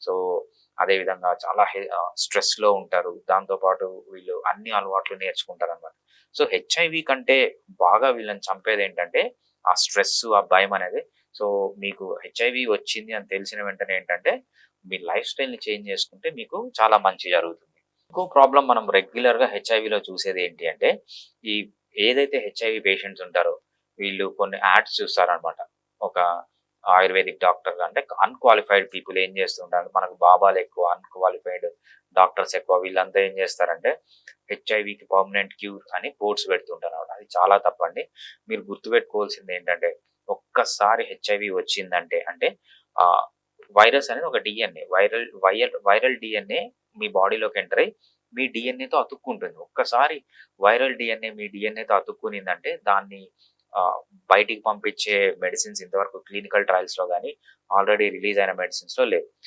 So, అదేవిధంగా చాలా స్ట్రెస్‌లో ఉంటారు. దాంతో పాటు వీళ్ళు అన్ని అలవాట్లు నేర్చుకుంటారనమాట. సో, హెచ్ఐవి కంటే బాగా వీళ్ళని చంపేదేంటంటే, ఆ స్ట్రెస్సు, ఆ భయమనేది. సో, మీకు హెచ్ఐవి వచ్చింది అని తెలిసిన వెంటనే ఏంటంటే, మీ లైఫ్ స్టైల్‌ని చేంజ్ చేసుకుంటే మీకు చాలా మంచి జరుగుతుంది. ఇంకో ప్రాబ్లమ్ మనం రెగ్యులర్‌గా హెచ్ఐవిలో చూసేదేంటి అంటే, ఈ ఏదైతే హెచ్ఐవి పేషెంట్స్ ఉంటారో, వీళ్ళు కొన్ని యాడ్స్ చూస్తారనమాట. ఒక ఆయుర్వేదిక్ డాక్టర్ అంటే అన్‌క్వాలిఫైడ్ పీపుల్ ఏం చేస్తుంటారు, మనకు బాబాలెక్కువ, అన్‌క్వాలిఫైడ్ డాక్టర్స్ ఎక్కువ. వీళ్ళంతా ఏం చేస్తారంటే, హెచ్ఐవికి పర్మనెంట్ క్యూర్ అని బోర్డ్స్ పెడుతుంటారనమాట. అది చాలా తప్పండి. మీరు గుర్తుపెట్టుకోవాల్సిందేంటంటే, ఒక్కసారి హెచ్ఐవి వచ్చిందంటే అంటే ఆహ్, వైరస్ అనేది ఒక డీఎన్ఏ. వైరల్ డీఎన్ఏ మీ బాడీలోకి ఎంటర్ అయ్యి, మీ డీఎన్ఏతో అతుక్కుంటుంది. ఒక్కసారి వైరల్ డీఎన్ఏ మీ డీఎన్ఏతో అతుక్కునిందంటే దాన్ని ఆహ్, బయటికి పంపించే మెడిసిన్స్ ఇంతవరకు క్లినికల్ ట్రయల్స్‌లో గాని, ఆల్రెడీ రిలీజ్ అయిన మెడిసిన్స్‌లో లేవు.